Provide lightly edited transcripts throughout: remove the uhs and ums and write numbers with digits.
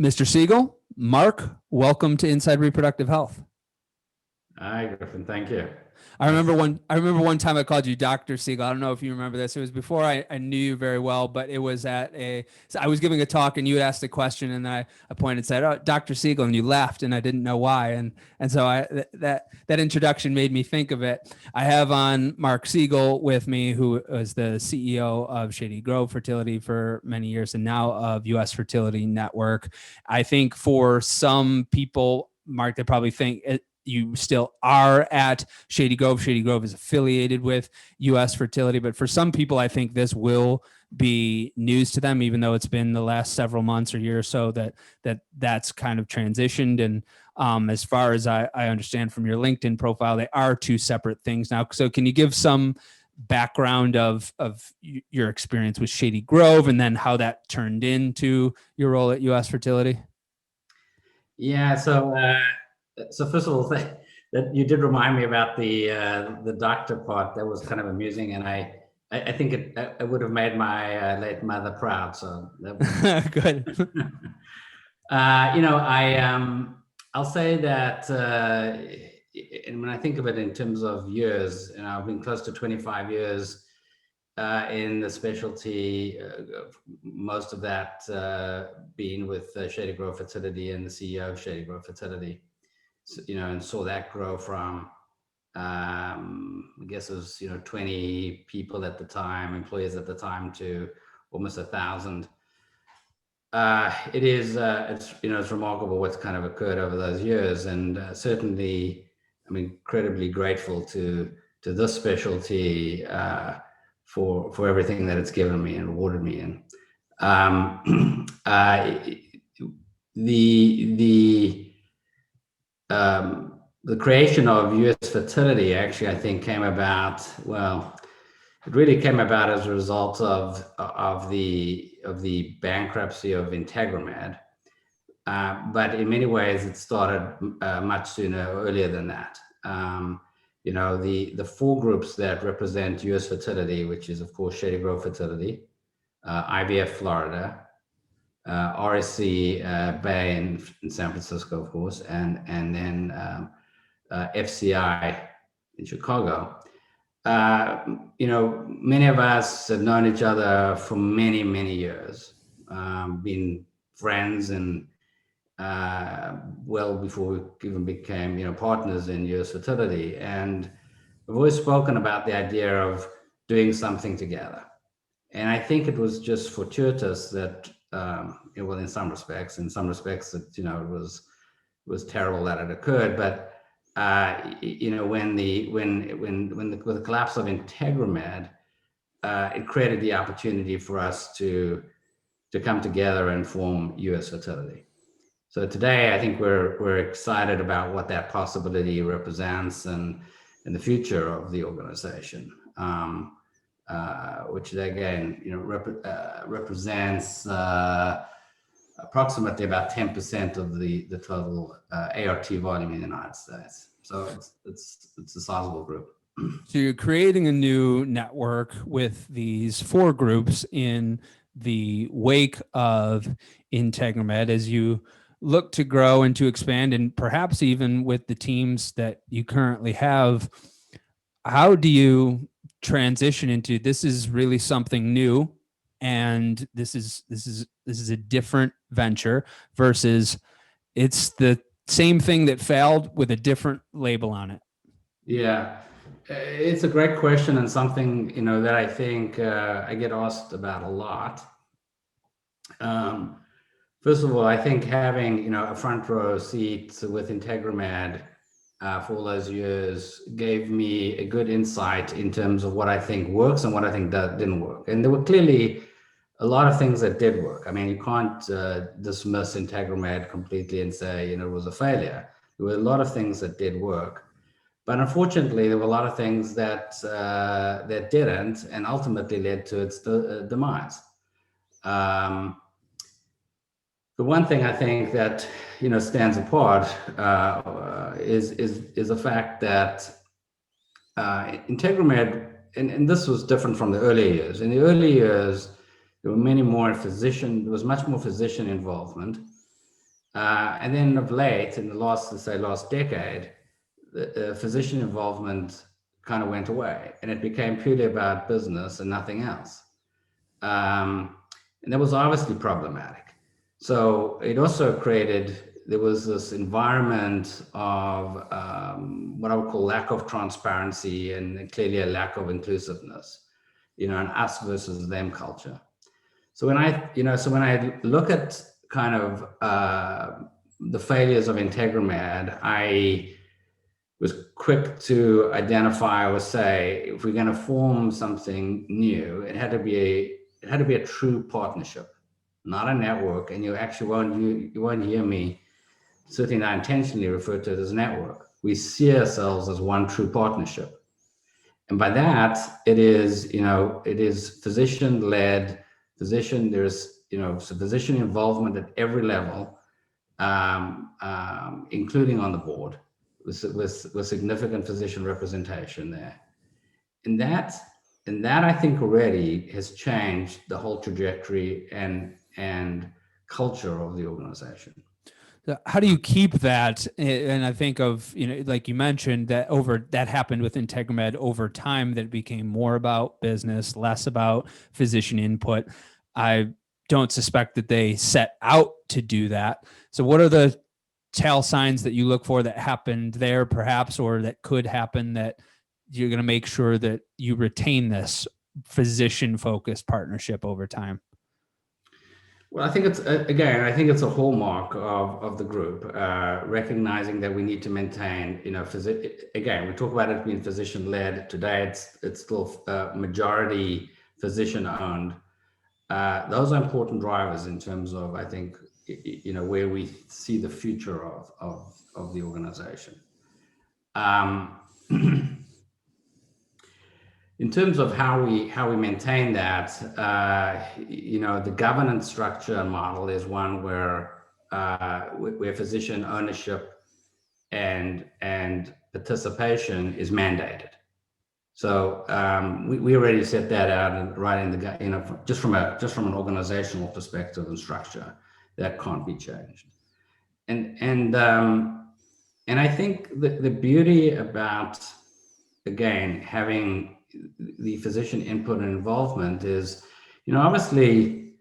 Mr. Segal, Mark, welcome to Inside Reproductive Health. Hi, Griffin. Thank you. I remember one time I called you Dr. Segal. I don't know if you remember this. It was before I knew you very well, but it was so I was giving a talk and you had asked a question and I pointed and said, "Oh, Dr. Segal," and you laughed and I didn't know why. And so that introduction made me think of it. I have on Mark Segal with me, who was the CEO of Shady Grove Fertility for many years and now of US Fertility Network. I think for some people, Mark, they probably think you still are at Shady Grove. Shady Grove is affiliated with US Fertility, but for some people, I think this will be news to them, even though it's been the last several months or year or so that's kind of transitioned. And as far as I understand from your LinkedIn profile, they are two separate things now. So can you give some background of your experience with Shady Grove and then how that turned into your role at US Fertility? Yeah. So first of all, that you did remind me about the doctor part. That was kind of amusing, and I think it would have made my late mother proud. So that was good. I'll say that, and when I think of it in terms of years, I've been close to 25 years in the specialty, most of that being with Shady Grove Fertility and the CEO of Shady Grove Fertility. So, and saw that grow from, I guess it was, 20 people at the time, employees at the time, to almost 1,000. It's remarkable what's kind of occurred over those years, and certainly I'm incredibly grateful to this specialty for everything that it's given me and rewarded me in. The creation of US Fertility actually, I think, came about. Well, it really came about as a result of the bankruptcy of Integramed, but in many ways it started much sooner, earlier than that. The four groups that represent US Fertility, which is of course Shady Grove Fertility, IVF Florida, RSC Bay in San Francisco, of course, and then FCI in Chicago. Many of us have known each other for many, many years, been friends, and well before we even became, partners in US Fertility. And we've always spoken about the idea of doing something together. And I think it was just fortuitous that, in some respects, that, it was terrible that it occurred. But with the collapse of Integramed, it created the opportunity for us to come together and form US Fertility. So today, I think we're excited about what that possibility represents and the future of the organization, which again, represents approximately about 10% of the total ART volume in the United States. So it's a sizable group. So you're creating a new network with these four groups in the wake of Integramed as you look to grow and to expand, and perhaps even with the teams that you currently have. How do you transition into this is really something new, and this is a different venture versus it's the same thing that failed with a different label on it? Yeah, it's a great question, and something that I think I get asked about a lot. First of all, I think having a front row seat with Integramed for all those years gave me a good insight in terms of what I think works and what I think that didn't work. And there were clearly a lot of things that did work. I mean, you can't dismiss Integramed completely and say it was a failure. There were a lot of things that did work, but unfortunately, there were a lot of things that that didn't, and ultimately led to its demise. The one thing I think that stands apart is the fact that Integramed, and this was different from the early years. In the early years, there were many more there was much more physician involvement. And then of late, in the last decade, the physician involvement kind of went away, and it became purely about business and nothing else. And that was obviously problematic. So it also there was this environment of what I would call lack of transparency and clearly a lack of inclusiveness, an us versus them culture. So when I look at kind of the failures of Integramed, I was quick to identify or say, if we're going to form something new, it had to be a true partnership, not a network. And you won't hear me certainly not intentionally refer to it as a network. We see ourselves as one true partnership. And by that, it is physician-led, there's physician involvement at every level, including on the board, with significant physician representation there. And that I think already has changed the whole trajectory and culture of the organization. How do you keep that? And I think of, like you mentioned, that happened with Integramed over time, that it became more about business, less about physician input. I don't suspect that they set out to do that. So what are the tell signs that you look for that happened there perhaps, or that could happen, that you're going to make sure that you retain this physician focused partnership over time? Well, I think it's a hallmark of the group, recognizing that we need to maintain, again, we talk about it being physician led. Today, it's still majority physician owned. Those are important drivers in terms of, I think, where we see the future of the organization. In terms of how we maintain that, the governance structure and model is one where physician ownership and participation is mandated. So we already set that out right in the just from an organizational perspective and structure that can't be changed. And I think the beauty about, again, having the physician input and involvement is, obviously,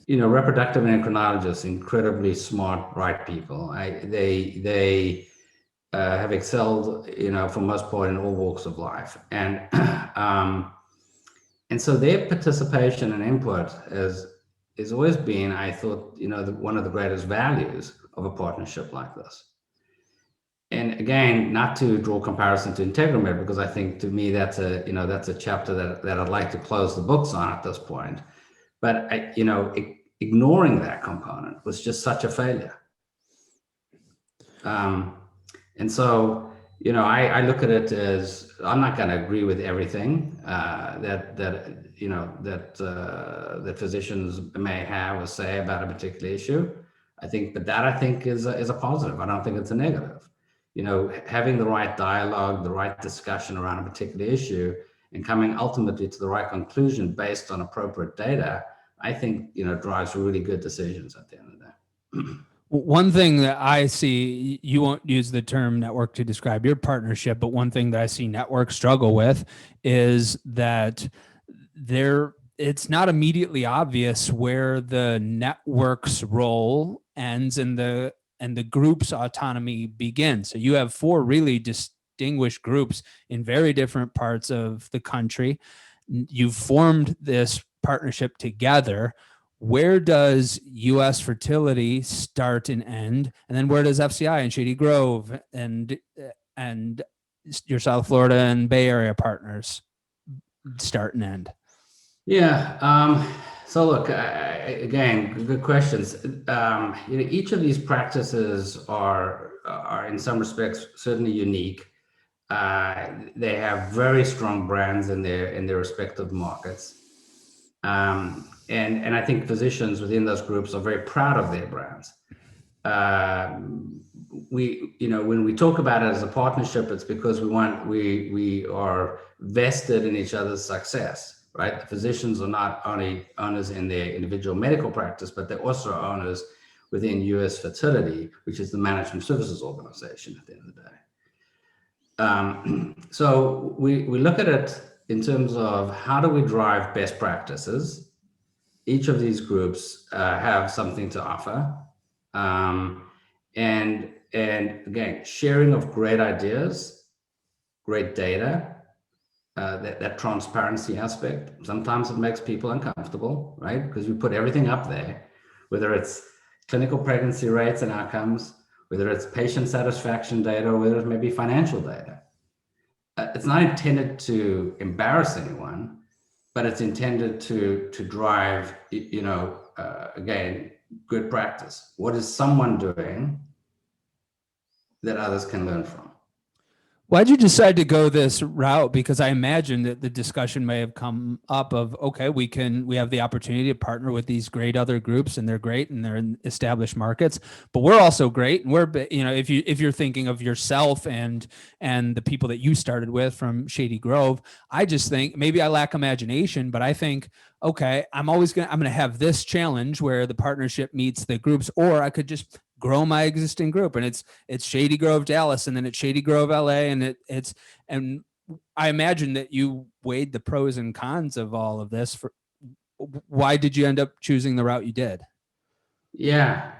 reproductive endocrinologists, incredibly smart, bright people. They have excelled, for most part, in all walks of life, and so their participation and input has always been, I thought, one of the greatest values of a partnership like this. And again, not to draw comparison to Integramed, because I think, to me, that's a chapter that I'd like to close the books on at this point. But ignoring that component was just such a failure. And so, I look at it as, I'm not going to agree with everything that physicians may have or say about a particular issue. But that I think is a positive. I don't think it's a negative. Having the right dialogue, the right discussion around a particular issue, and coming ultimately to the right conclusion based on appropriate data, I think, drives really good decisions at the end of the day. One thing that I see, you won't use the term network to describe your partnership, but one thing that I see networks struggle with is that it's not immediately obvious where the network's role ends and the group's autonomy begins. So you have 4 really distinguished groups in very different parts of the country. You've formed this partnership together. Where does US Fertility start and end? And then where does FCI and Shady Grove and your South Florida and Bay Area partners start and end? Yeah. So look, again, good questions. Each of these practices are in some respects certainly unique. They have very strong brands in their respective markets. And I think physicians within those groups are very proud of their brands. When we talk about it as a partnership, it's because we are vested in each other's success, right? The physicians are not only owners in their individual medical practice, but they're also owners within US Fertility, which is the management services organization at the end of the day. So we look at it in terms of how do we drive best practices. Each of these groups have something to offer. And again, sharing of great ideas, great data, that transparency aspect. Sometimes it makes people uncomfortable, right? Because we put everything up there, whether it's clinical pregnancy rates and outcomes, whether it's patient satisfaction data, or whether it's maybe financial data. It's not intended to embarrass anyone, but it's intended to drive, again, good practice. What is someone doing that others can learn from? Why'd you decide to go this route? Because I imagine that the discussion may have come up of, okay, we have the opportunity to partner with these great other groups, and they're great and they're in established markets, but we're also great. And we're, if you're thinking of yourself and the people that you started with from Shady Grove, I just think maybe I lack imagination, but I think, okay, I'm going to have this challenge where the partnership meets the groups, or I could just grow my existing group, and it's Shady Grove Dallas, and then it's Shady Grove LA, and and I imagine that you weighed the pros and cons of all of this. Why did you end up choosing the route you did? Yeah.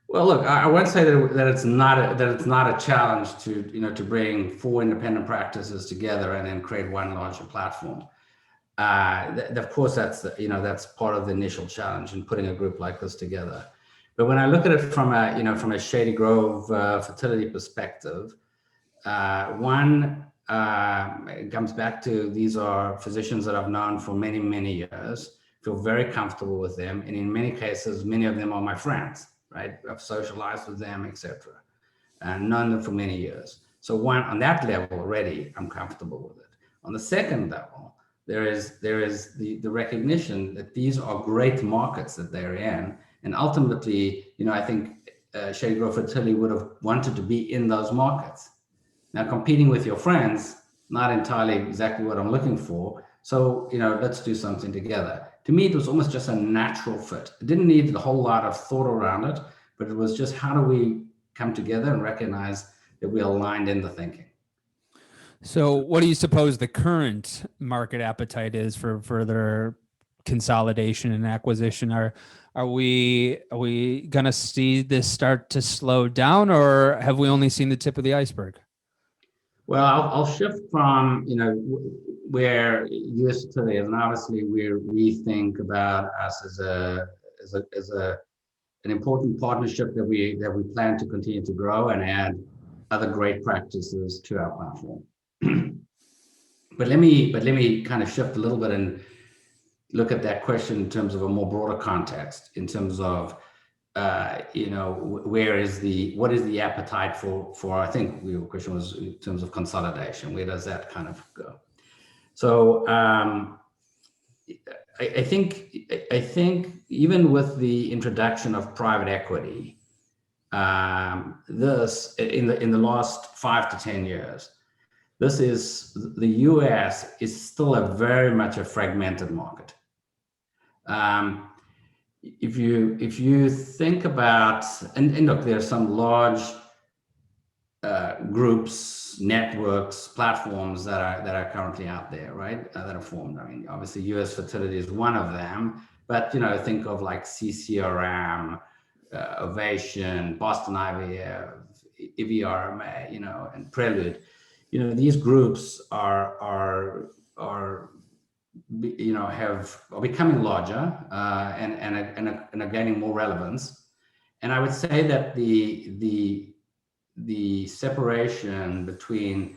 Well, look, I won't say that it's not a challenge to bring 4 independent practices together and then create one larger platform. Of course, that's part of the initial challenge in putting a group like this together. But when I look at it from a Shady Grove fertility perspective, it comes back to, these are physicians that I've known for many, many years, feel very comfortable with them, and in many cases, many of them are my friends, right? I've socialized with them, etc., and known them for many years. So on that level already, I'm comfortable with it. On the second level, there is the recognition that these are great markets that they're in. And ultimately, I think Shady Grove Fertility would have wanted to be in those markets. Now, competing with your friends, not entirely exactly what I'm looking for. So, let's do something together. To me, it was almost just a natural fit. It didn't need a whole lot of thought around it, but it was just, how do we come together and recognize that we're aligned in the thinking? So what do you suppose the current market appetite is for further consolidation and acquisition? Are we going to see this start to slow down, or have we only seen the tip of the iceberg? Well, I'll shift from where US Fertility is, and obviously we think about us as an important partnership that we plan to continue to grow and add other great practices to our platform. But let me kind of shift a little bit and look at that question in terms of a more broader context, in terms of what is the appetite for, I think your question was in terms of consolidation, where does that kind of go? So I think even with the introduction of private equity, this in the last 5 to 10 years, the US is still very much a fragmented market. If you think about, and look, there are some large groups, networks, platforms that are currently out there, right? That are formed. I mean, obviously, US Fertility is one of them, but think of like CCRM, Ovation, Boston IVF, EVRMA, and Prelude. These groups are becoming larger and are gaining more relevance. And I would say that the separation between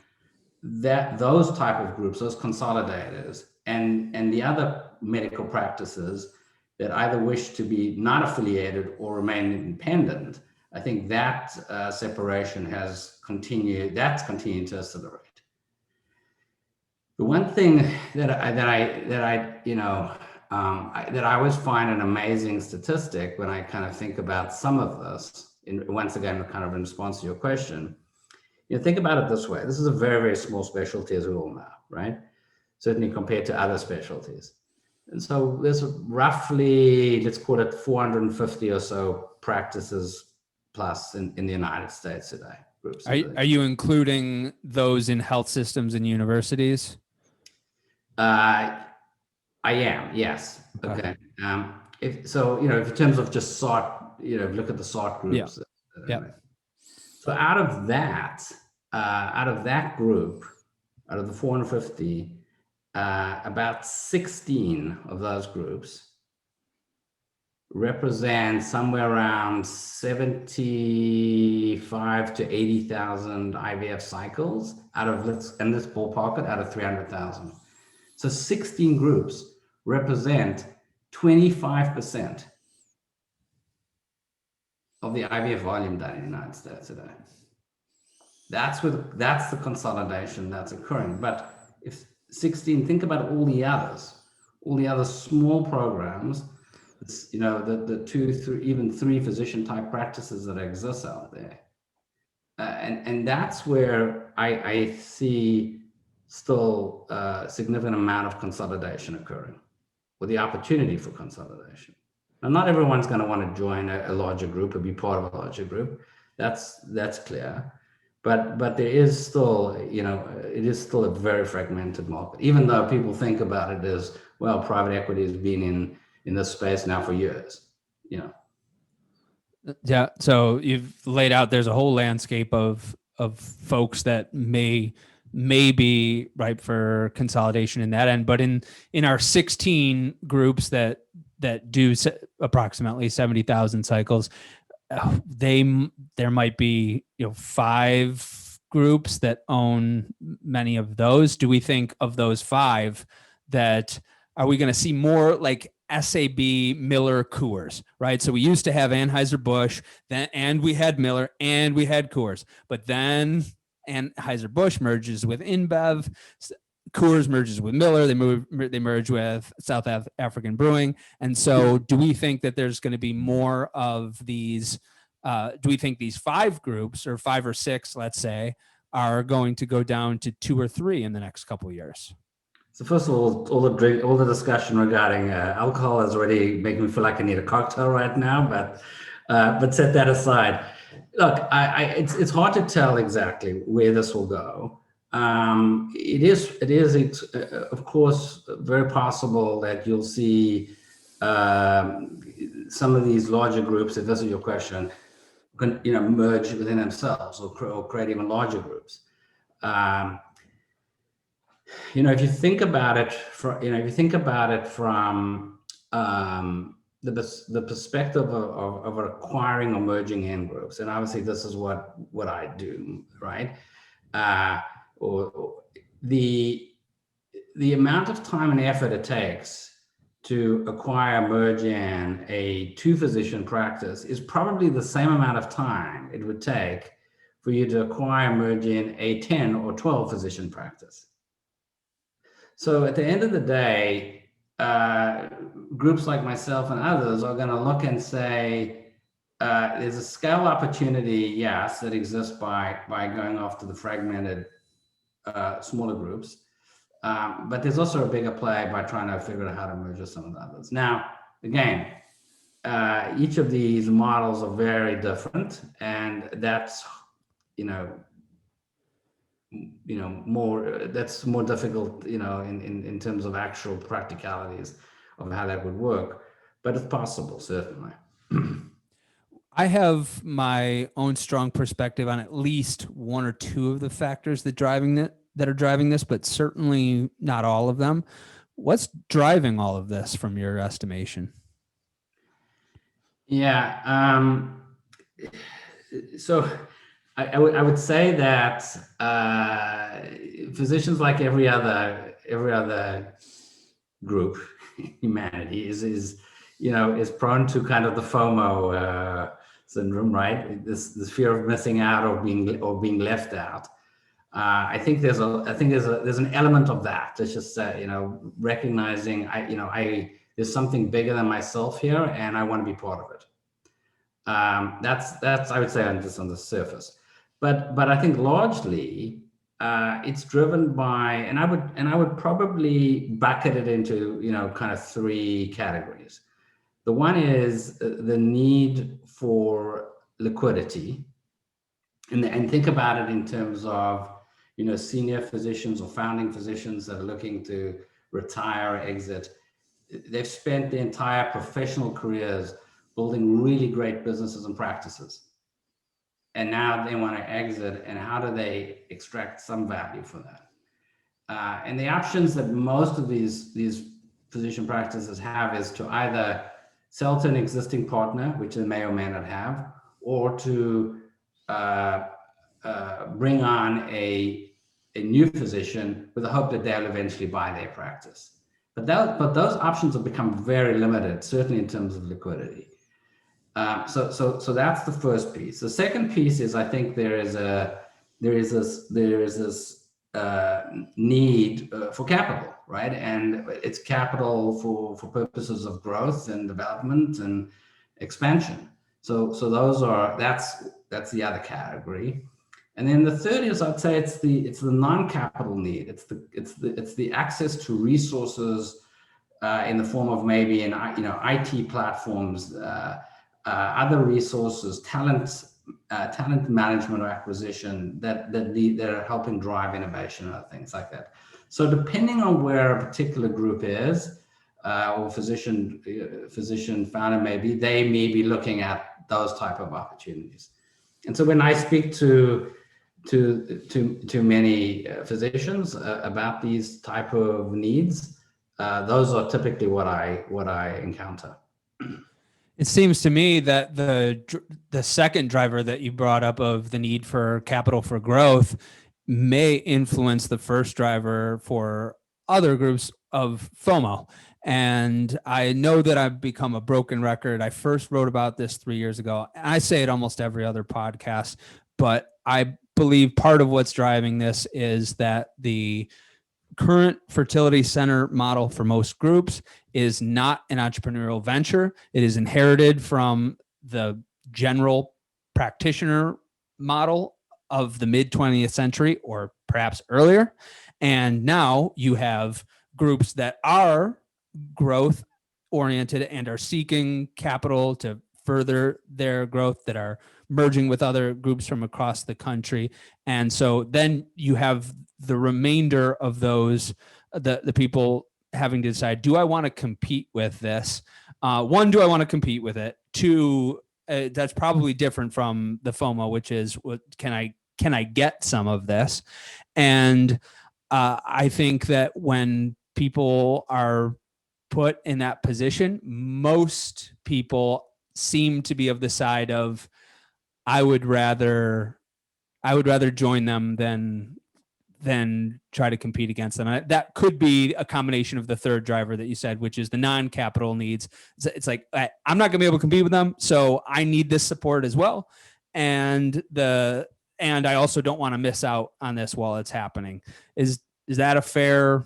those type of groups, those consolidators, and the other medical practices that either wish to be not affiliated or remain independent, I think that separation has continued. That's continuing to accelerate. The one thing that I always find an amazing statistic when I kind of think about some of this, once again, kind of in response to your question, think about it this way. This is a very, very small specialty, as we all know, right? Certainly compared to other specialties. And so there's roughly, let's call it 450 or so practices plus in the United States today, groups today. Are you including those in health systems and universities? I am, yes. Okay. Okay. If so, if in terms of just sort, look at the sort Yeah. groups. Yeah. So out of that group, out of the 450, about 16 of those groups represent somewhere around 75 to 80,000 IVF cycles out of this ballpark it out of 300,000. So 16 groups represent 25% of the IVF volume done in the United States today. That's the consolidation that's occurring. But if 16, think about all the other small programs, the 2, 3, even 3 physician type practices that exist out there. And that's where I see still a significant amount of consolidation occurring, or the opportunity for consolidation. Now, not everyone's going to want to join a larger group or be part of a larger group. That's clear. But there is still, it is still a very fragmented market, even though people think about it as, well, private equity has been in this space now for years. Yeah. So you've laid out there's a whole landscape of folks that may be ripe for consolidation in that end. But in our 16 groups that do approximately 70,000 cycles, there might be 5 groups that own many of those. Do we think of those 5 that are we going to see more like SAB, Miller, Coors, right? So we used to have Anheuser-Busch, and we had Miller, and we had Coors, but then Anheuser-Busch merges with InBev, Coors merges with Miller, they merge with South African Brewing, and so do we think that there's going to be more of these? Do we think these 5 groups, or 5 or 6, let's say, are going to go down to 2 or 3 in the next couple of years? So first of all the discussion regarding alcohol is already making me feel like I need a cocktail right now. But set that aside. Look, it's hard to tell exactly where this will go. It is of course very possible that you'll see some of these larger groups, if this is your question, merge within themselves or create even larger groups. If you think about it from the perspective of acquiring or merging in groups, and obviously this is what I do, right? Or the amount of time and effort it takes to acquire, merge in a 2-physician practice is probably the same amount of time it would take for you to acquire, merge in a 10 or 12 physician practice. So at the end of the day, groups like myself and others are going to look and say, there's a scale opportunity, yes, that exists by going after the fragmented smaller groups. But there's also a bigger play by trying to figure out how to merge with some of the others. Now, again, each of these models are very different, and that's, that's more difficult, in terms of actual practicalities of how that would work, but it's possible, certainly. I have my own strong perspective on at least 1 or 2 of the factors that are driving this, but certainly not all of them. What's driving all of this from your estimation? Yeah. So I would say that physicians, like every other group in humanity, is prone to kind of the FOMO syndrome, right? This fear of missing out or being left out. I think there's an element of that. Let's just say, recognizing there's something bigger than myself here, and I want to be part of it. That's I would say just on the surface, but I think largely it's driven by, and I would probably bucket it into, kind of three categories. The one is the need for liquidity, and think about it in terms of, senior physicians or founding physicians that are looking to retire or exit. They've spent their entire professional careers building really great businesses and practices. And now they want to exit, and how do they extract some value for that? And the options that most of these physician practices have is to either sell to an existing partner, which they may or may not have, or to bring on a new physician with the hope that they'll eventually buy their practice. But those options have become very limited, certainly in terms of liquidity. So that's the first piece. The second piece is, I think there is this need for capital, right? And it's capital for purposes of growth and development and expansion. So that's the other category. And then the third is, I'd say it's the non-capital need. It's the access to resources in the form of maybe IT platforms, other resources, talent management or acquisition that are helping drive innovation and other things like that. So depending on where a particular group is, or physician founder maybe, they may be looking at those type of opportunities. And so when I speak to many physicians about these type of needs, those are typically what I encounter. It seems to me that the second driver that you brought up of the need for capital for growth may influence the first driver for other groups of FOMO. And I know that I've become a broken record. I first wrote about this 3 years ago. And I say it almost every other podcast, but I believe part of what's driving this is that the current fertility center model for most groups is not an entrepreneurial venture. It is inherited from the general practitioner model of the mid 20th century or perhaps earlier. And now you have groups that are growth oriented and are seeking capital to further their growth, that are merging with other groups from across the country. And so then you have the remainder of those, the people having to decide, do I want to compete with this? One, do I want to compete with it? Two, that's probably different from the FOMO, which is, can I get some of this? And I think that when people are put in that position, most people seem to be of the side of, I would rather join them than try to compete against them. And that could be a combination of the third driver that you said, which is the non-capital needs. It's like, I'm not going to be able to compete with them, so I need this support as well. And I also don't want to miss out on this while it's happening. Is that a fair?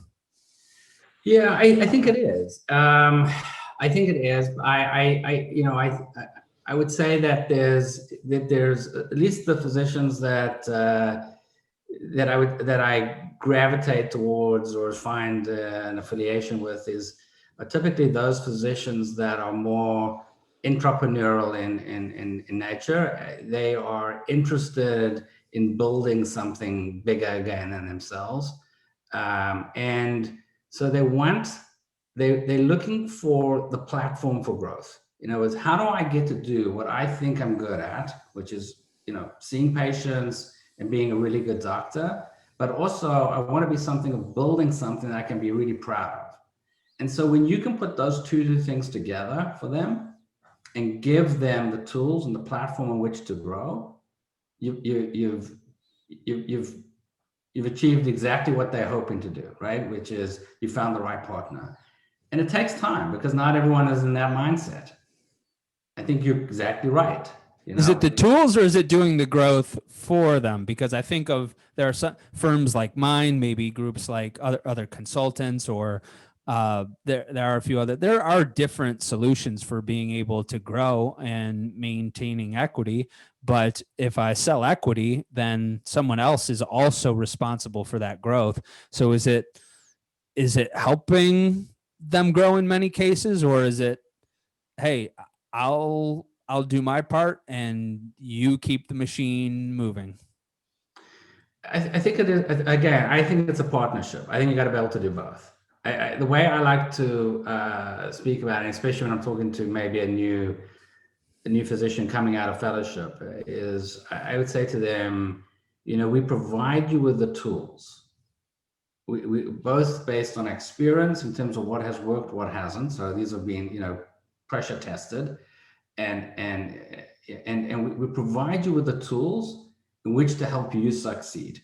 Yeah, I think it is. I think it is. I would say that there's at least the physicians that I gravitate towards or find an affiliation with are typically those physicians that are more entrepreneurial in nature. They are interested in building something bigger again than themselves, and so they're looking for the platform for growth. Is how do I get to do what I think I'm good at, which is, seeing patients and being a really good doctor, but also I want to be something of building something that I can be really proud of. And so when you can put those two things together for them and give them the tools and the platform on which to grow, you've achieved exactly what they're hoping to do, right? Which is you found the right partner. And it takes time because not everyone is in that mindset. I think you're exactly right. Is it the tools or is it doing the growth for them? Because I think there are some firms like mine, maybe groups like other consultants or There are a few other, there are different solutions for being able to grow and maintaining equity. But if I sell equity, then someone else is also responsible for that growth. So is it helping them grow in many cases, or is it, hey, I'll do my part and you keep the machine moving? I think it is, again, I think it's a partnership. I think you got to be able to do both. The way I like to speak about it, especially when I'm talking to maybe a new physician coming out of fellowship, is I would say to them, we provide you with the tools. We both based on experience in terms of what has worked, what hasn't. So these have been, pressure tested, and we provide you with the tools in which to help you succeed.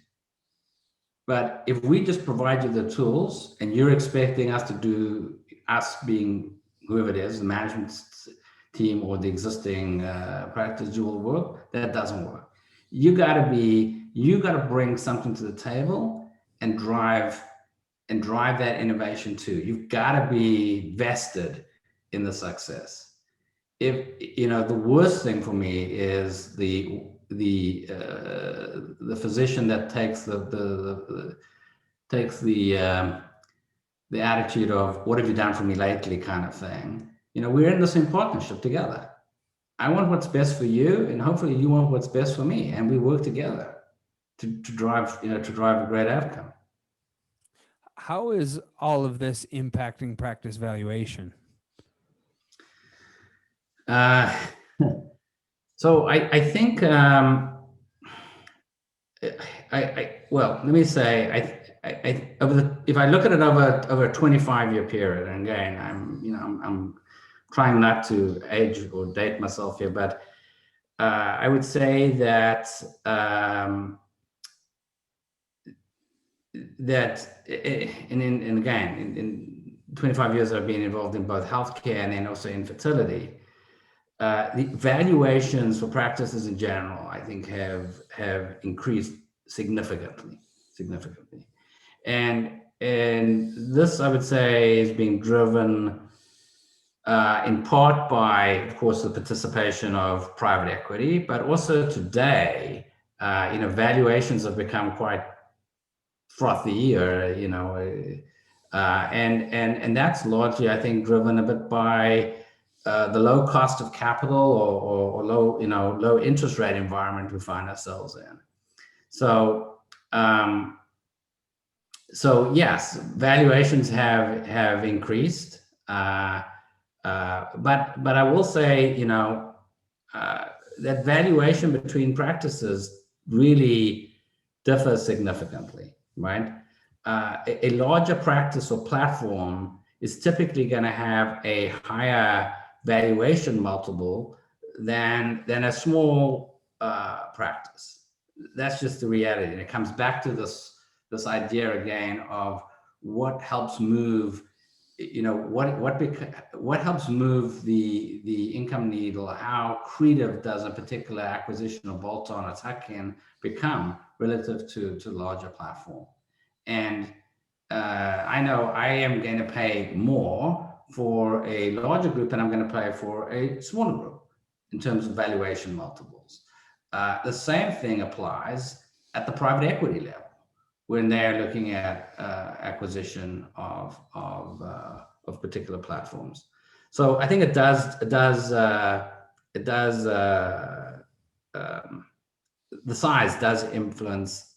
But if we just provide you the tools and you're expecting us to do, us being whoever it is, the management team or the existing practice, do all the work, that doesn't work. You got to bring something to the table and drive that innovation too. You've got to be vested in the success. If the worst thing for me is the physician that takes the attitude of what have you done for me lately kind of thing. We're in the same partnership together. I want what's best for you, and hopefully you want what's best for me, and we work together to drive a great outcome. How is all of this impacting practice valuation? So I think well, let me say if I look at it over a 25-year period, and again, I'm trying not to age or date myself here, but I would say that and again, in 25 years I've been involved in both healthcare and then also in fertility. The valuations for practices in general, I think, have increased significantly, and this, I would say, is being driven in part by, of course, the participation of private equity, but also today, valuations have become quite frothy, or and that's largely, I think, driven a bit by the low cost of capital or low interest rate environment we find ourselves in. So yes, valuations have increased, but I will say that valuation between practices really differs significantly, right? A larger practice or platform is typically going to have a higher valuation multiple than a small practice. That's just the reality, and it comes back to this idea again of what helps move, what helps move the income needle. How creative does a particular acquisition or bolt-on or tuck-in become relative to larger platform? And I know I am going to pay more for a larger group than I'm going to pay for a smaller group in terms of valuation multiples. The same thing applies at the private equity level when they're looking at acquisition of particular platforms. So I think it does the size does influence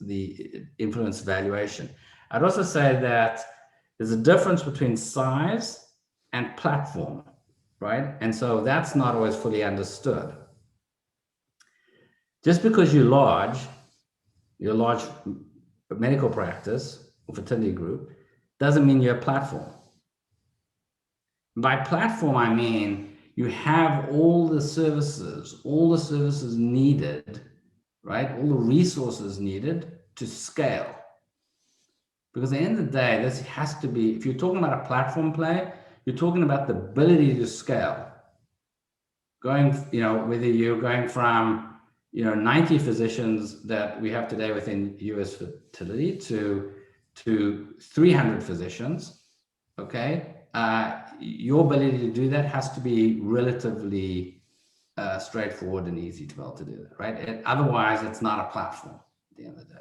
valuation. I'd also say that there's a difference between size and platform, right? And so that's not always fully understood. Just because you're large medical practice or fertility group doesn't mean you're a platform. By platform, I mean you have all the services needed, right? All the resources needed to scale. Because at the end of the day, this has to be, if you're talking about a platform play, you're talking about the ability to scale. Whether you're going from 90 physicians that we have today within US Fertility to 300 physicians, okay, your ability to do that has to be relatively straightforward and easy to be able to do that, right? Otherwise, it's not a platform at the end of the day.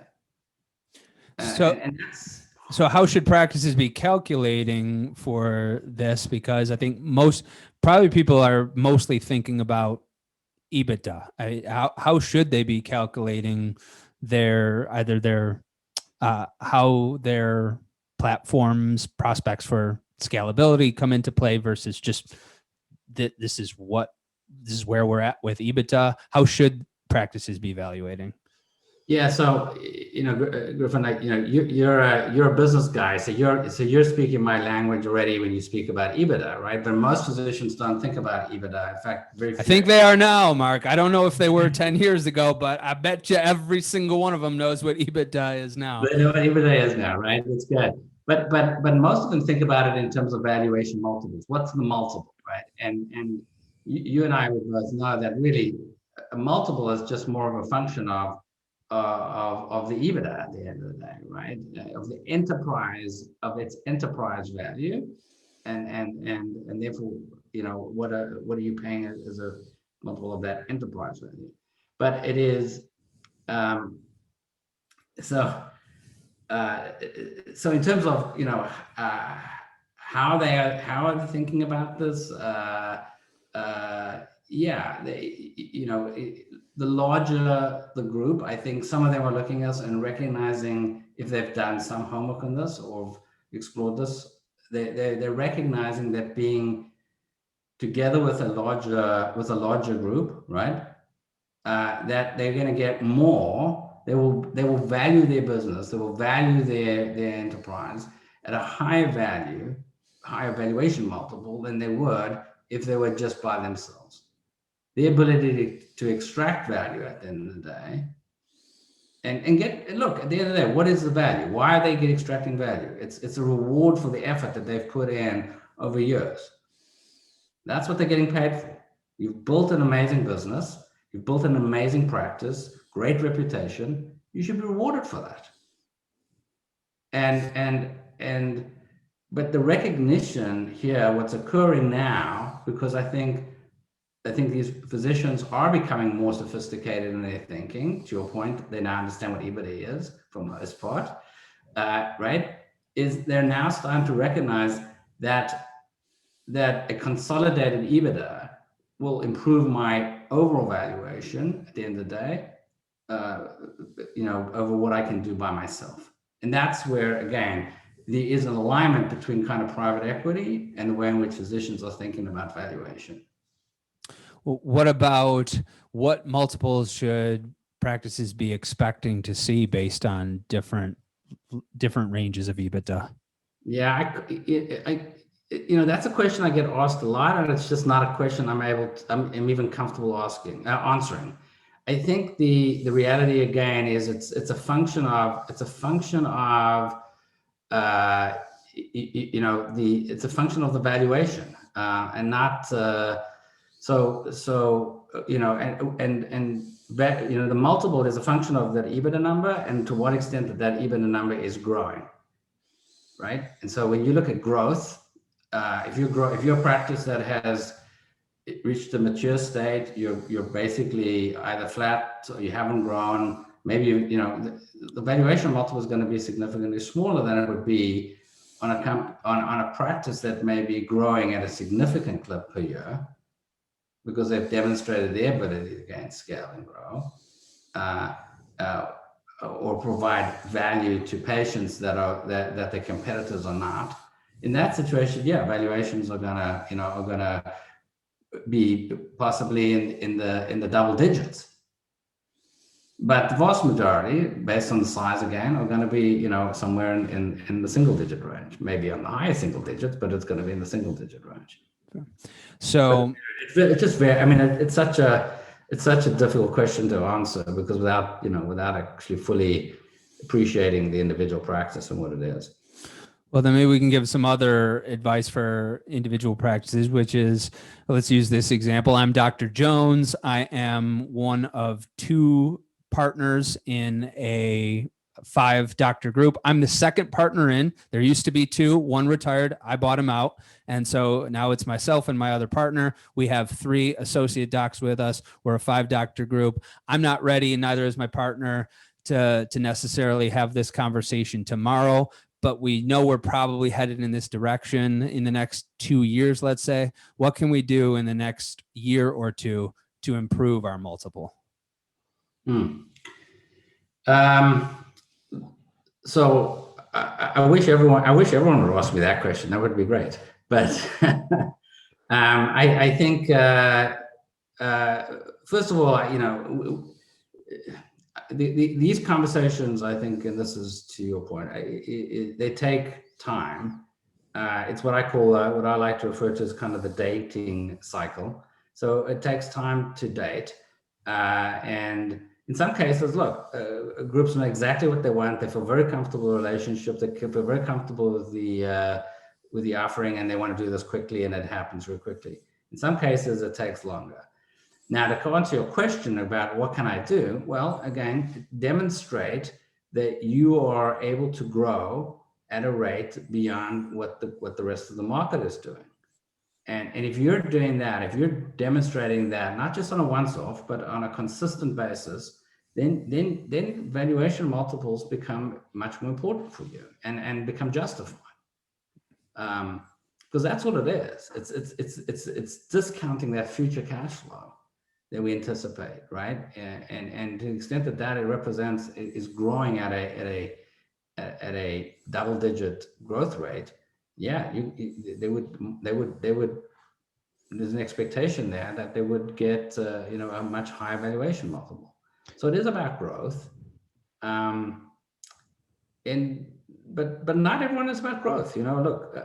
So, And that's so how should practices be calculating for this? Because I think most probably people are mostly thinking about EBITDA. How should they be calculating either their how their platforms prospects for scalability come into play versus just that this is where we're at with EBITDA? How should practices be evaluating? Yeah, so Griffin, you're a business guy, so you're speaking my language already when you speak about EBITDA, right? But most physicians don't think about EBITDA. In fact, very I few. think they are now, Mark. I don't know if they were 10 years ago, but I bet you every single one of them knows what EBITDA is now. They know what EBITDA is now, right? That's good. But most of them think about it in terms of valuation multiples. What's the multiple, right? And you and I would both know that really a multiple is just more of a function of the EBITDA at the end of the day, right? Of the enterprise, of its enterprise value, and therefore, what are you paying as a multiple of that enterprise value? But it is so. So in terms of how are they thinking about this? Yeah, the larger the group, I think some of them are looking at us and recognizing if they've done some homework on this or explored this. They're recognizing that being together with a larger group, right? That they're going to get more. They will value their business. They will value their enterprise at a higher valuation multiple than they would if they were just by themselves. The ability to extract value at the end of the day, and look at the end of the day, what is the value? Why are they extracting value? It's a reward for the effort that they've put in over years. That's what they're getting paid for. You've built an amazing business. You've built an amazing practice, great reputation. You should be rewarded for that. But the recognition here, what's occurring now, because I think these physicians are becoming more sophisticated in their thinking. To your point, they now understand what EBITDA is for the most part, right? Is they're now starting to recognize that a consolidated EBITDA will improve my overall valuation at the end of the day, over what I can do by myself. And that's where, again, there is an alignment between kind of private equity and the way in which physicians are thinking about valuation. What about what multiples should practices be expecting to see based on different ranges of EBITDA? Yeah, that's a question I get asked a lot, and it's just not a question I'm even comfortable answering. I think the reality again is it's a function of it's a function of the valuation, and not the multiple is a function of that EBITDA number and to what extent that EBITDA number is growing, right? And so when you look at growth, if you're a practice that has reached a mature state, you're basically either flat or you haven't grown. Maybe the valuation multiple is going to be significantly smaller than it would be on a practice that may be growing at a significant clip per year, because they've demonstrated their ability to gain scale and grow, or provide value to patients that the competitors are not. In that situation, yeah, valuations are gonna be possibly in the double digits. But the vast majority, based on the size again, are going to be somewhere in the single digit range, maybe on the higher single digits, but it's going to be in the single digit range. So it's just very. I mean, it's such a difficult question to answer, because without actually fully appreciating the individual practice and what it is. Well, then maybe we can give some other advice for individual practices, which is, let's use this example. I'm Dr. Jones. I am one of two partners in a 5-doctor group. I'm the second partner in. There used to be 2, 1 retired. I bought him out. And so now it's myself and my other partner. We have 3 associate docs with us. We're a 5-doctor group. I'm not ready, and neither is my partner, to necessarily have this conversation tomorrow, but we know we're probably headed in this direction in the next 2 years, let's say. What can we do in the next year or 2 to improve our multiple? So I wish everyone would ask me that question. That would be great. But I think first of all, you know, these conversations, I think, and this is to your point, they take time. It's what I call, what I like to refer to as kind of the dating cycle. So it takes time to date. And in some cases, look, groups know exactly what they want. They feel very comfortable with the relationship. They feel very comfortable with the offering, and they want to do this quickly, and it happens real quickly. In some cases, it takes longer. Now, to answer your question about what can I do? Well, again, demonstrate that you are able to grow at a rate beyond what the rest of the market is doing. And if you're doing that, if you're demonstrating that, not just on a once-off, but on a consistent basis, then valuation multiples become much more important for you and become justified. Because that's what it is. It's discounting that future cash flow that we anticipate, right? And to the extent that it represents is growing at a double-digit growth rate, yeah, they would. There's an expectation there that they would get a much higher valuation multiple. So it is about growth, but not everyone is about growth. You know, look,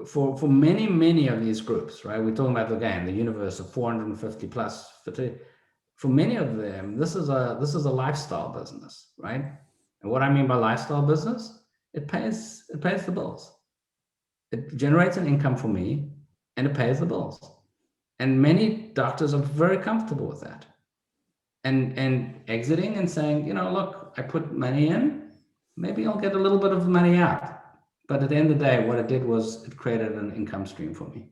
for many of these groups, right? We're talking about the universe of 450 plus. For many of them, this is a lifestyle business, right? And what I mean by lifestyle business, it pays the bills. It generates an income for me, and it pays the bills. And many doctors are very comfortable with that. And exiting and saying, you know, look, I put money in, maybe I'll get a little bit of money out. But at the end of the day, what it did was it created an income stream for me.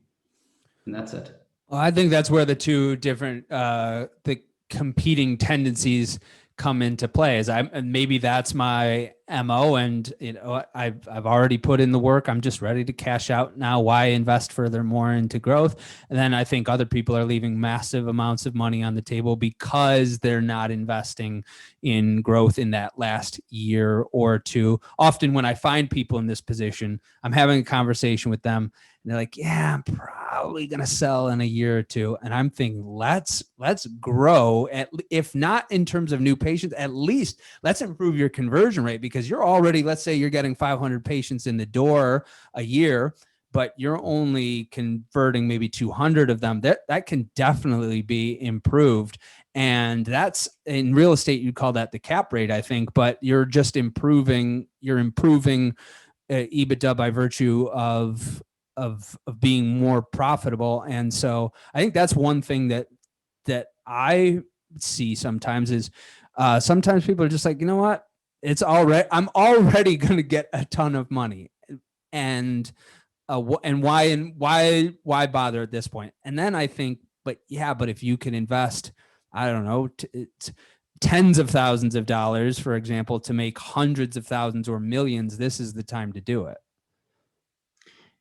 And that's it. Well, I think that's where the two different, the competing tendencies come into play. And maybe that's my MO, and I've already put in the work. I'm just ready to cash out now. Why invest furthermore into growth? And then I think other people are leaving massive amounts of money on the table because they're not investing in growth in that last year or 2. Often when I find people in this position, I'm having a conversation with them, and they're like, yeah, I'm probably going to sell in a year or 2. And I'm thinking, let's grow, if not in terms of new patients, at least let's improve your conversion rate, because you're already, let's say you're getting 500 patients in the door a year, but you're only converting maybe 200 of them. That can definitely be improved. And that's, in real estate, you'd call that the cap rate, I think, but you're just improving EBITDA by virtue of being more profitable. And so I think that's one thing that I see sometimes is sometimes people are just like, you know what, I'm already going to get a ton of money, and why bother at this point? And then I think, but if you can invest, I don't know, tens of thousands of dollars, for example, to make hundreds of thousands or millions, this is the time to do it.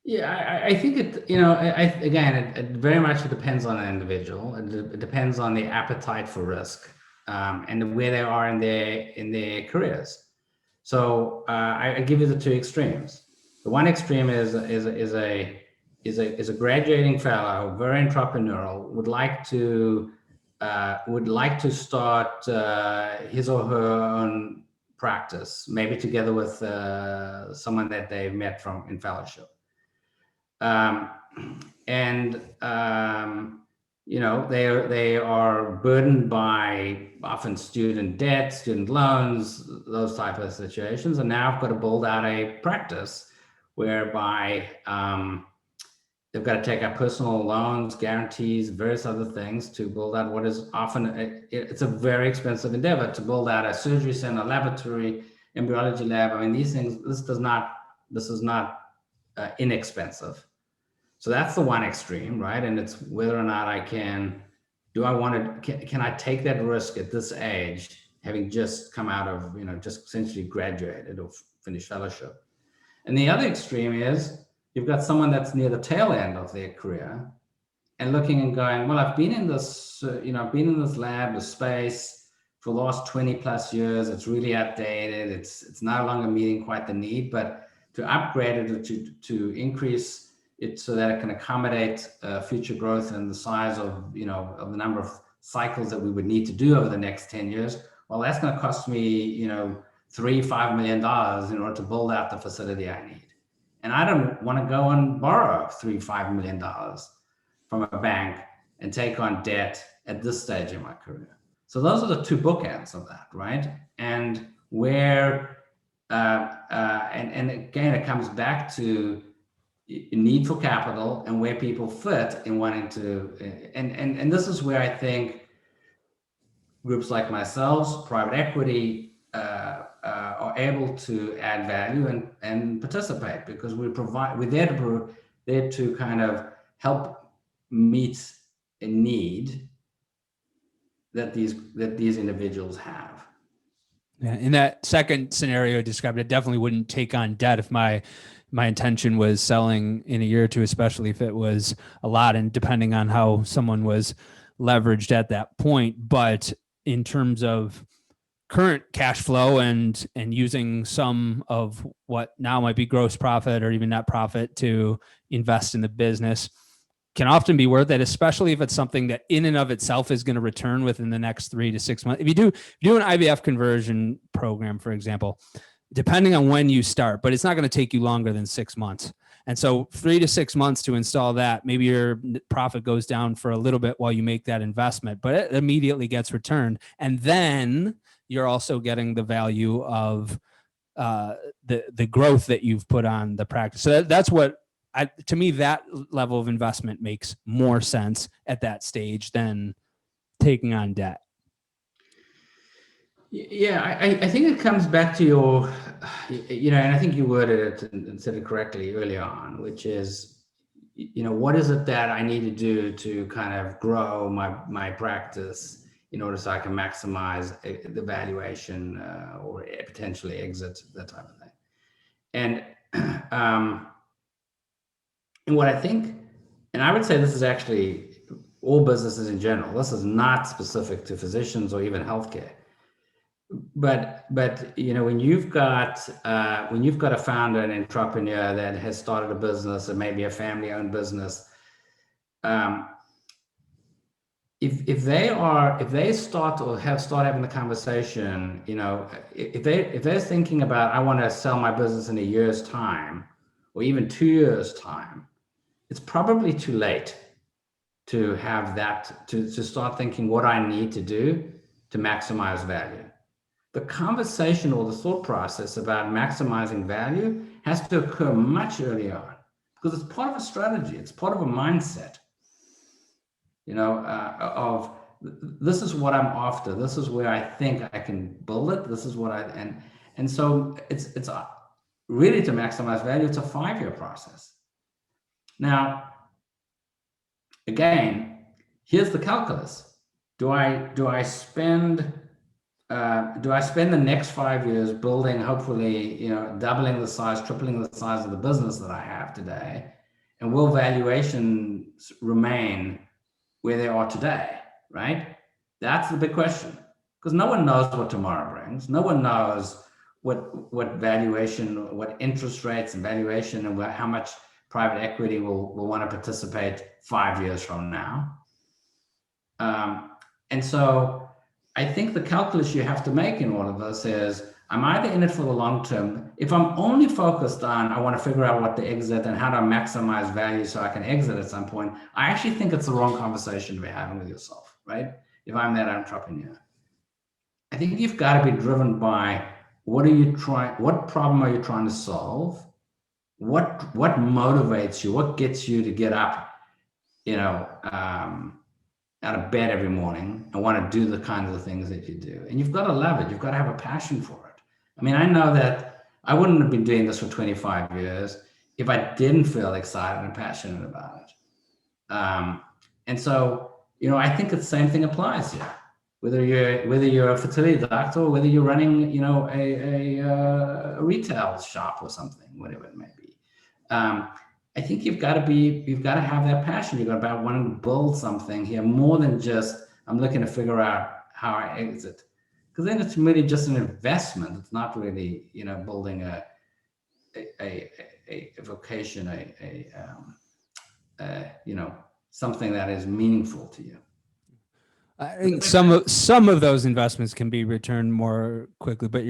Yeah, I think it, it very much depends on an individual. It depends on the appetite for risk, and where they are in their careers. So I give you the 2 extremes. The one extreme is a graduating fellow, very entrepreneurial, would like to start his or her own practice, maybe together with someone that they've met in fellowship. They are burdened by often student debt, student loans, those type of situations, and now I've got to build out a practice whereby they've got to take out personal loans, guarantees, various other things to build out what is often it's a very expensive endeavor to build out a surgery center, laboratory, embryology lab. I mean, these things, this is not inexpensive. So that's the one extreme, right? And it's whether or not can I take that risk at this age, having just come out of, just essentially graduated or finished fellowship. And the other extreme is you've got someone that's near the tail end of their career and looking and going, well, I've been in this, I've been in this lab, the space for the last 20 plus years. It's really outdated. It's no longer meeting quite the need, but to upgrade it or to increase it so that it can accommodate future growth and the size of, of the number of cycles that we would need to do over the next 10 years. Well, that's going to cost me, $3-5 million in order to build out the facility I need. And I don't want to go and borrow $3-5 million from a bank and take on debt at this stage in my career. So those are the two bookends of that, right? And where, and again, it comes back to need for capital and where people fit in wanting to, and this is where I think groups like myself, private equity, are able to add value and participate, because we're there to kind of help meet a need that these individuals have. Yeah, in that second scenario described, it definitely wouldn't take on debt if my intention was selling in a year or two, especially if it was a lot, and depending on how someone was leveraged at that point. But in terms of current cash flow and using some of what now might be gross profit or even net profit to invest in the business can often be worth it, especially if it's something that in and of itself is going to return within the next 3 to 6 months. If you do an IVF conversion program, for example, depending on when you start, but it's not going to take you longer than 6 months. And so 3 to 6 months to install that, maybe your profit goes down for a little bit while you make that investment, but it immediately gets returned. And then you're also getting the value of the growth that you've put on the practice. So that's what, to me, that level of investment makes more sense at that stage than taking on debt. Yeah, I think it comes back to your, and I think you worded it and said it correctly early on, which is, what is it that I need to do to kind of grow my practice in order so I can maximize the valuation or potentially exit, that type of thing. And what I think, and I would say this is actually all businesses in general, this is not specific to physicians or even healthcare. But when you've got a founder, an entrepreneur that has started a business or maybe a family-owned business, if they start having the conversation, if they're thinking about, I want to sell my business in a year's time or even 2 years' time, it's probably too late to have that, to start thinking what I need to do to maximize value. The conversation or the thought process about maximizing value has to occur much earlier on, because it's part of a strategy. It's part of a mindset, of this is what I'm after. This is where I think I can build it. This is what and so it's really, to maximize value, it's a 5-year process. Now, again, here's the calculus. Do I spend the next 5 years building, hopefully, doubling the size, tripling the size of the business that I have today? And will valuations remain where they are today, right? That's the big question, because no one knows what tomorrow brings. No one knows what valuation, what interest rates and valuation, and how much private equity will want to participate 5 years from now. And so I think the calculus you have to make in all of this is, I'm either in it for the long term. If I'm only focused on, I want to figure out what to exit and how to maximize value so I can exit at some point, I actually think it's the wrong conversation to be having with yourself, right? If I'm that entrepreneur, I think you've got to be driven by, what problem are you trying to solve? What motivates you? What gets you to get up, out of bed every morning and want to do the kinds of things that you do? And you've got to love it. You've got to have a passion for it. I mean, I know that I wouldn't have been doing this for 25 years if I didn't feel excited and passionate about it. And so, I think the same thing applies here. Whether you're a fertility doctor or whether you're running, a retail shop or something, whatever it may be. I think you've got to have that passion. You've got about wanting to build something here more than just I'm looking to figure out how I exit. Because then it's really just an investment. It's not really, building a vocation, something that is meaningful to you. I think some of those investments can be returned more quickly, but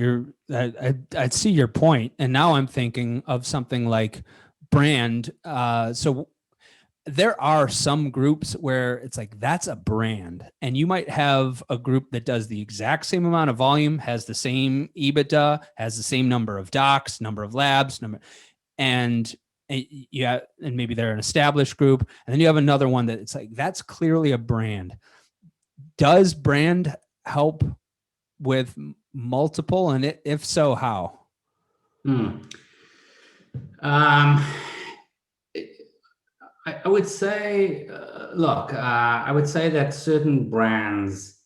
I see your point, and now I'm thinking of something like brand. So there are some groups where it's like that's a brand, and you might have a group that does the exact same amount of volume, has the same EBITDA, has the same number of docs, number of labs, and maybe they're an established group, and then you have another one that it's like that's clearly a brand. Does brand help with multiple, and if so, how? I would say, I would say that certain brands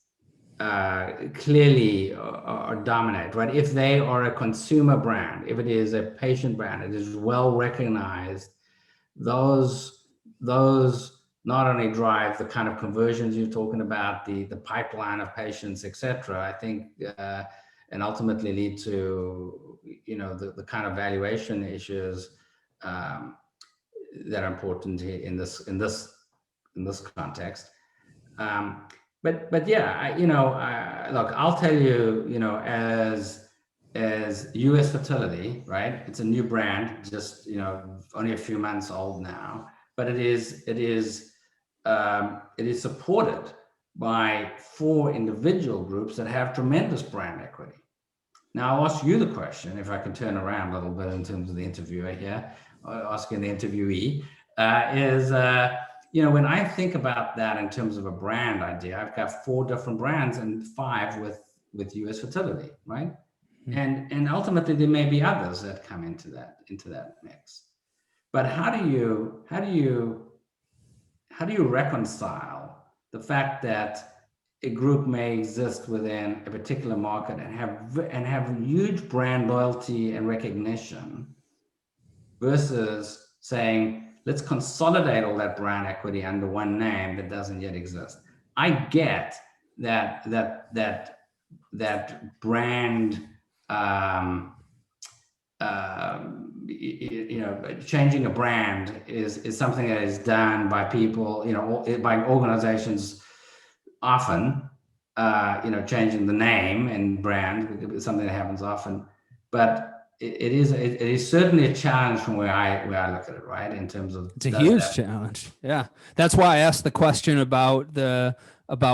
clearly are dominant, right? If they are a consumer brand, if it is a patient brand, it is well recognized. Those not only drive the kind of conversions you're talking about, the pipeline of patients, etc. I think, and ultimately lead to the kind of valuation issues that are important in this context. But yeah, look, I'll tell you, as US Fertility, right? It's a new brand, just only a few months old now, but it is supported by 4 individual groups that have tremendous brand equity. Now, I'll ask you the question, if I can turn around a little bit in terms of the interviewer here, asking the interviewee, when I think about that in terms of a brand idea, I've got 4 different brands and 5 with US Fertility, right? Mm-hmm. And ultimately there may be others that come into that mix. But how do you reconcile the fact that a group may exist within a particular market and have huge brand loyalty and recognition versus saying, let's consolidate all that brand equity under one name that doesn't yet exist? I get that brand, changing a brand is something that is done by people, by organizations often, changing the name and brand is something that happens often, but it is certainly a challenge from where I look at it, right? In terms of it's a huge challenge. Yeah, that's why I asked the question about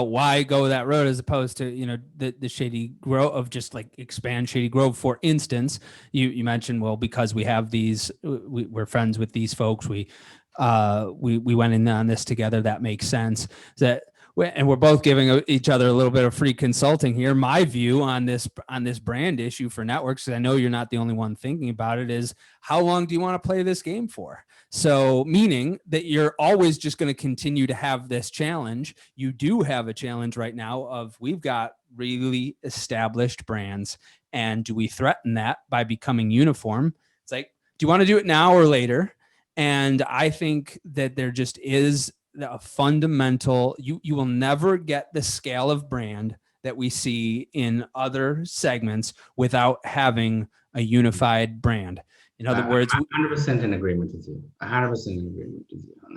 why go that road as opposed to the Shady Grove of just like expand Shady Grove. For instance, you mentioned, well, because we have these, we're friends with these folks. We went in on this together. That makes sense. And we're both giving each other a little bit of free consulting here. My view on this brand issue for networks, because I know you're not the only one thinking about it, is how long do you want to play this game for? So meaning that you're always just going to continue to have this challenge. You do have a challenge right now of we've got really established brands, and do we threaten that by becoming uniform? It's like, do you want to do it now or later? And I think that there just is a fundamental, you will never get the scale of brand that we see in other segments without having a unified brand. In other words, 100% in agreement with you. 100% in agreement with you on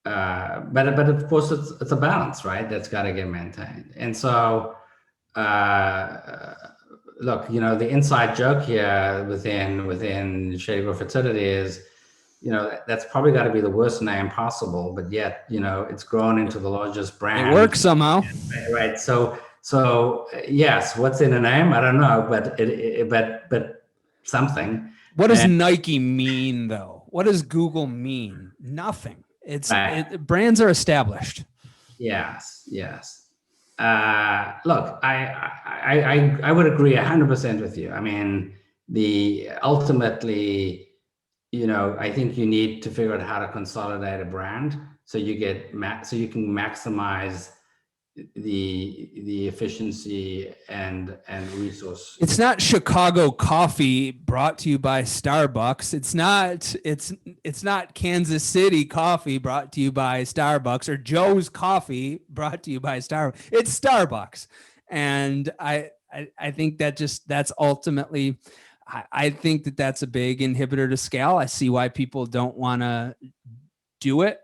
that. But of course, it's a balance, right? That's got to get maintained. And so, look, the inside joke here within Shady Grove Fertility is, that's probably got to be the worst name possible, but yet, it's grown into the largest brand. It works somehow, right? So yes, what's in a name? I don't know, but something. What does Nike mean, though? What does Google mean? Nothing. Brands are established. Yes. Look, I would agree 100% with you. I mean, the ultimately, I think you need to figure out how to consolidate a brand so you so you can maximize the efficiency and resource. It's not Chicago coffee brought to you by Starbucks. It's not Kansas City coffee brought to you by Starbucks, or Joe's coffee brought to you by Starbucks. It's Starbucks. And I think that's ultimately, I think that's a big inhibitor to scale. I see why people don't want to do it,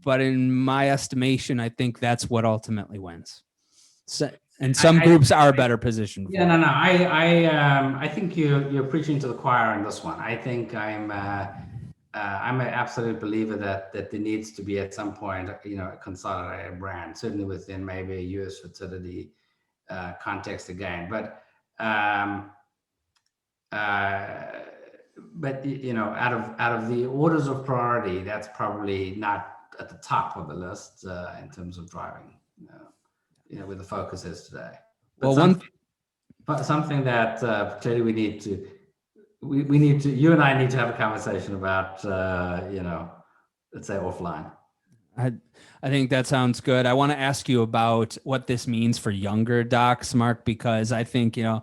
but in my estimation, I think that's what ultimately wins. So, and some groups are better positioned. Yeah, no. I think you're preaching to the choir on this one. I think I'm an absolute believer that there needs to be at some point, a consolidated brand, certainly within maybe a US fertility context again. But out of the orders of priority, that's probably not at the top of the list in terms of driving. Where the focus is today. But something that clearly we need to, you and I need to have a conversation about, let's say offline. I think that sounds good. I want to ask you about what this means for younger docs, Mark, because I think, and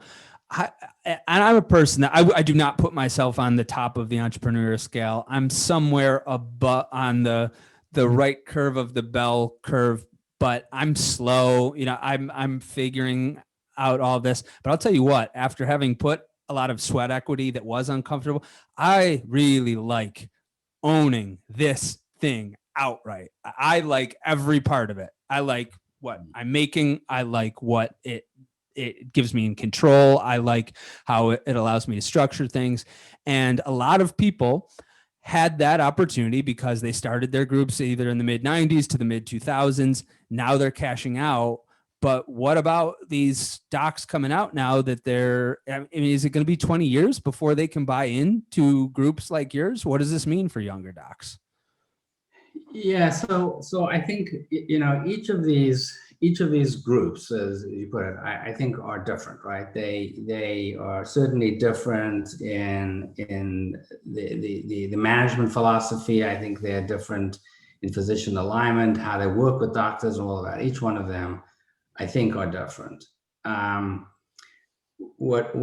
I'm a person that I do not put myself on the top of the entrepreneur scale. I'm somewhere above on the right curve of the bell curve, but I'm slow. I'm figuring out all this. But I'll tell you what, after having put a lot of sweat equity that was uncomfortable, I really like owning this thing outright. I like every part of it. I like what I'm making. I like what it gives me in control. I like how it allows me to structure things. And a lot of people had that opportunity because they started their groups either in the mid 90s to the mid 2000s. Now they're cashing out. But what about these docs coming out now that is it going to be 20 years before they can buy into groups like yours? What does this mean for younger docs? Yeah, so I think each of these groups, as you put it, I think are different, right? They are certainly different in the management philosophy. I think they're different in physician alignment, how they work with doctors, all of that. Each one of them, I think, are different. What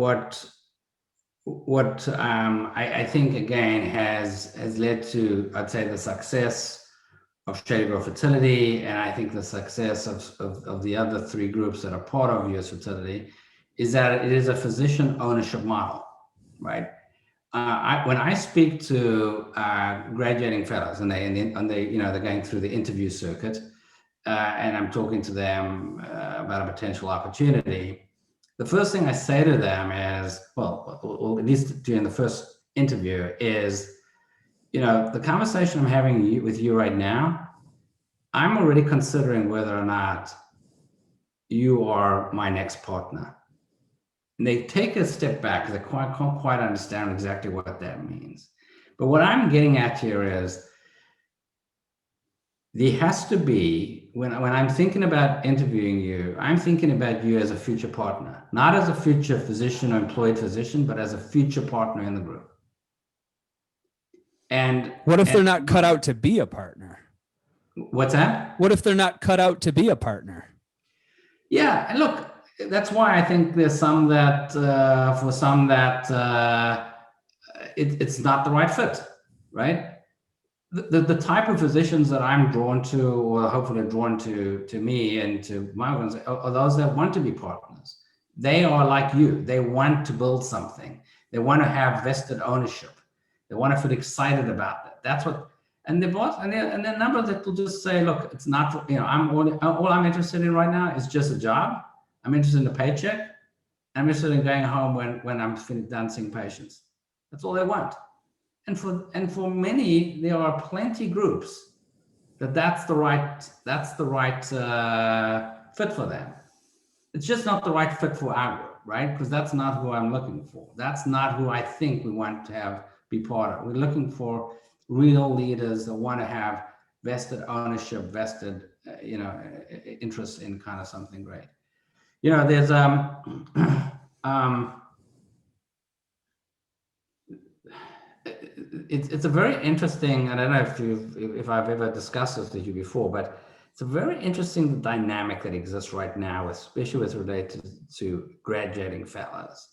I think again has led to, I'd say, the success of Shady Grove Fertility, and I think the success of the other three groups that are part of US Fertility, is that it is a physician ownership model, right? When I speak to graduating fellows and they're going through the interview circuit, and I'm talking to them about a potential opportunity, the first thing I say to them is, well, at least during the first interview, is, the conversation I'm having with you right now, I'm already considering whether or not you are my next partner. And they take a step back because they can't quite understand exactly what that means. But what I'm getting at here is, there has to be, when I'm thinking about interviewing you, I'm thinking about you as a future partner, not as a future physician or employed physician, but as a future partner in the group. And what if they're not cut out to be a partner? What's that? What if they're not cut out to be a partner? Yeah, and look, that's why I think there's some that, for some that it's not the right fit, right? The type of physicians that I'm drawn to, or hopefully drawn to me and to my ones, are those that want to be partners. They are like you. They want to build something. They want to have vested ownership. They want to feel excited about that. That's what. And the boss, and the number that will just say, look, it's not. All I'm interested in right now is just a job. I'm interested in the paycheck. I'm interested in going home when I'm finished done seeing patients. That's all they want. And for many, there are plenty groups that's the right fit for them. It's just not the right fit for our group, right? Because that's not who I'm looking for. That's not who I think we want to have be part of. We're looking for real leaders that want to have vested ownership, vested, interest in kind of something great. There's it's a very interesting. I don't know if I've ever discussed this with you before, but it's a very interesting dynamic that exists right now, especially with related to graduating fellows.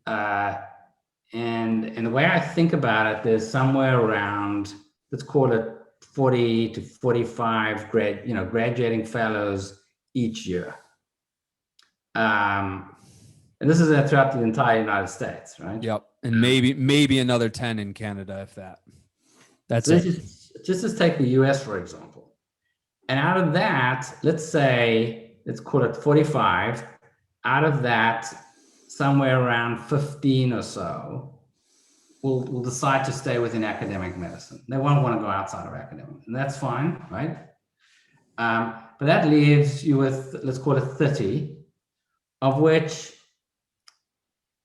And the way I think about it, there's somewhere around, let's call it 40 to 45 graduating fellows each year. And this is throughout the entire United States, right? Yep. And maybe another 10 in Canada, if that. That's so it. Just take the US, for example. And out of that, let's call it 45. Out of that, somewhere around 15 or so will decide to stay within academic medicine. They won't want to go outside of academic, and that's fine, right? But that leaves you with, let's call it 30, of which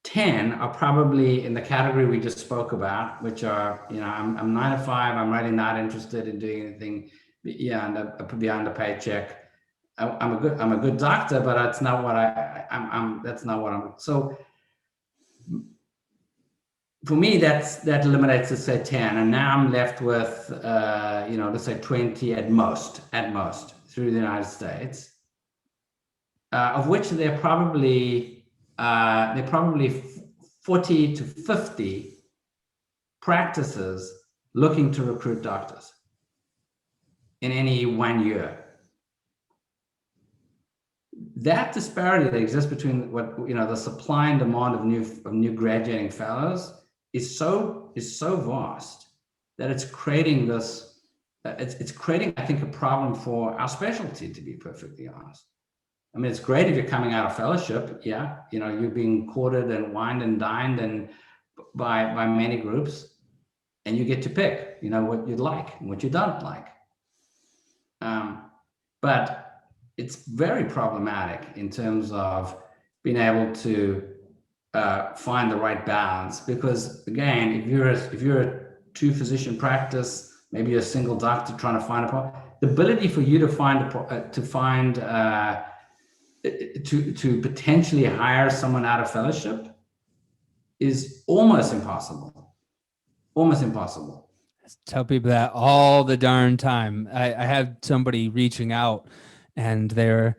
10 are probably in the category we just spoke about, which are, I'm 9 to 5, I'm really not interested in doing anything beyond a paycheck. I'm a good doctor, but that's not what I'm. So for me, that eliminates, let's say 10, and now I'm left with, let's say 20 at most through the United States, of which they're probably 40 to 50 practices looking to recruit doctors in any 1 year. That disparity that exists between the supply and demand of new graduating fellows is so vast that it's creating this. It's creating, I think, a problem for our specialty, to be perfectly honest. I mean, it's great if you're coming out of fellowship, you're being courted and wined and dined and by many groups, and you get to pick, what you'd like and what you don't like. But it's very problematic in terms of being able to find the right balance, because again, if you're a two-physician practice, maybe you're a single doctor trying to find the ability for you to potentially hire someone out of fellowship is almost impossible. I tell people that all the darn time. I have somebody reaching out, and they're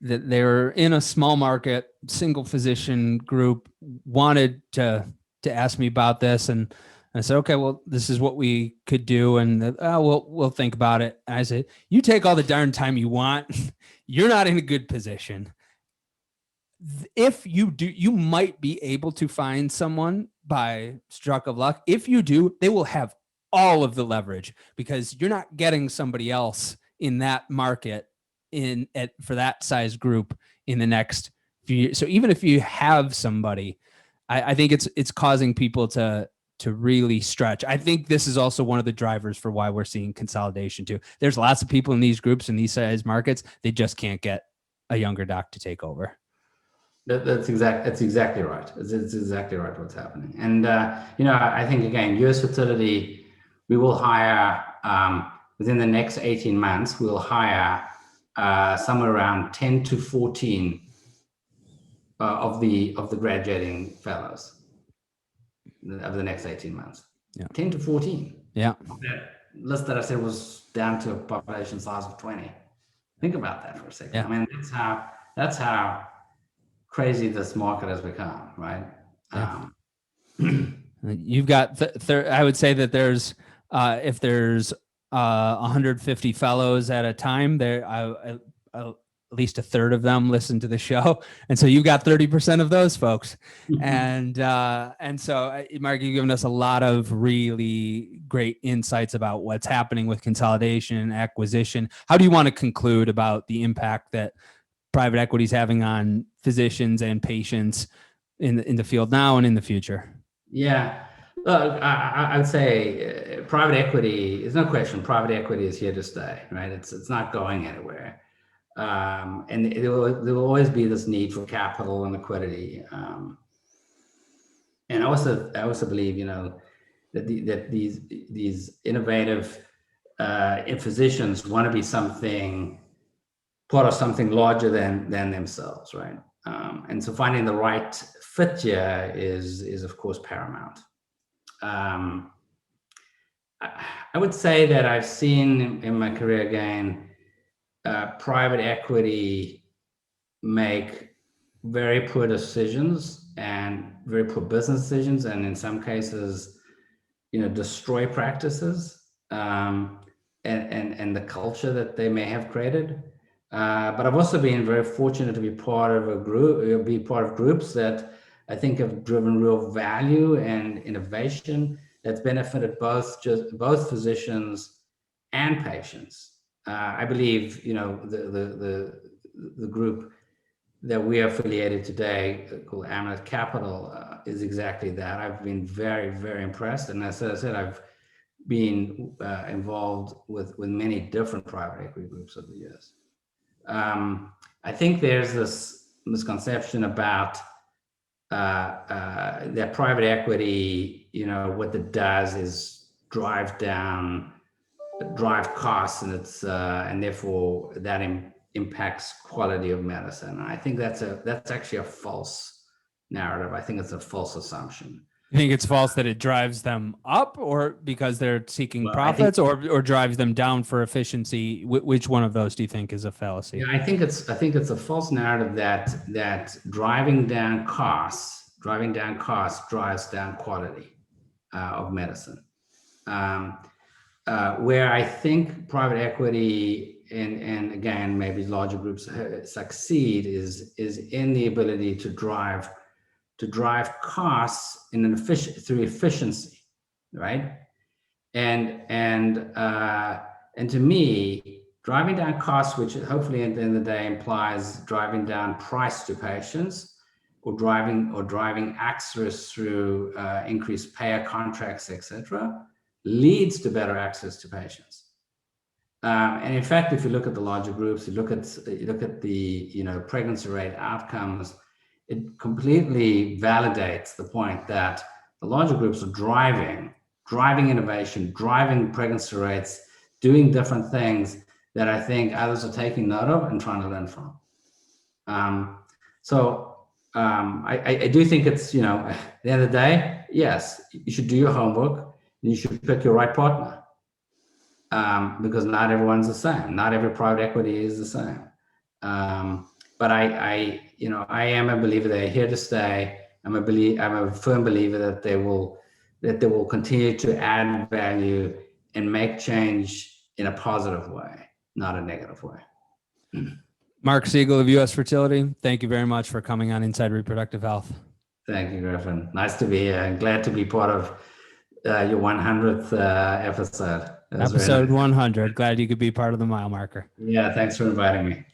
in a small market single physician group, wanted to ask me about this, and I said, okay, well, this is what we could do, and we'll think about it. And I said, you take all the darn time you want. You're not in a good position. If you do, you might be able to find someone by stroke of luck. If you do, they will have all of the leverage, because you're not getting somebody else in that market for that size group in the next few years. So even if you have somebody, I think it's causing people to really stretch. I think this is also one of the drivers for why we're seeing consolidation too. There's lots of people in these groups in these size markets. They just can't get a younger doc to take over. That's exactly right. It's exactly right what's happening. And I think, again, US Fertility, we will hire within the next 18 months. We'll hire somewhere around 10 to 14 of the graduating fellows over the next 18 months. Yeah. 10 to 14. Yeah. That list that I said was down to a population size of 20. Think about that for a second. Yeah. I mean, that's how crazy this market has become, right? Yeah. You've got I would say that there's if there's 150 fellows at a time, there at least a third of them listen to the show, and so you've got 30% of those folks. And so, Mark, you've given us a lot of really great insights about what's happening with consolidation and acquisition. How do you want to conclude about the impact that private equity is having on physicians and patients in the field now and in the future? Yeah, look, I would say private equity, there's no question, private equity is here to stay, right? It's not going anywhere. And there will always be this need for capital and liquidity. And I also believe, that these innovative if physicians want to be part of something larger than themselves, right? And so finding the right fit here is of course paramount. I would say that I've seen in my career again, private equity make very poor decisions and very poor business decisions, and in some cases, destroy practices and the culture that they may have created. But I've also been very fortunate to be part of groups that I think have driven real value and innovation that's benefited both physicians and patients. I believe, the group that we are affiliated today, called Amnet Capital, is exactly that. I've been very, very impressed, and as I said, I've been involved with many different private equity groups over the years. I think there's this misconception about that private equity, what it does is drive costs, and and therefore that impacts quality of medicine. And I think that's actually a false narrative. I think it's a false assumption. You think it's false that it drives them up, or because they're seeking profits, or drives them down for efficiency? Which one of those do you think is a fallacy? Yeah, I think it's a false narrative that driving down costs drives down quality of medicine. Where I think private equity and again maybe larger groups succeed is in the ability to drive costs through efficiency, right? And to me, driving down costs, which hopefully at the end of the day implies driving down price to patients, or driving access through increased payer contracts, etc., leads to better access to patients. And in fact, if you look at the larger groups, you look at the pregnancy rate outcomes, it completely validates the point that the larger groups are driving innovation, driving pregnancy rates, doing different things that I think others are taking note of and trying to learn from. I do think it's, at the end of the day, yes, you should do your homework and you should pick your right partner, because not everyone's the same. Not every private equity is the same. But I am a believer they're here to stay. I'm a firm believer that they will continue to add value and make change in a positive way, not a negative way. Mark Segal of US Fertility, thank you very much for coming on Inside Reproductive Health. Thank you, Griffin. Nice to be here, and glad to be part of your 100th episode. Episode 100. Glad you could be part of the mile marker. Yeah, thanks for inviting me.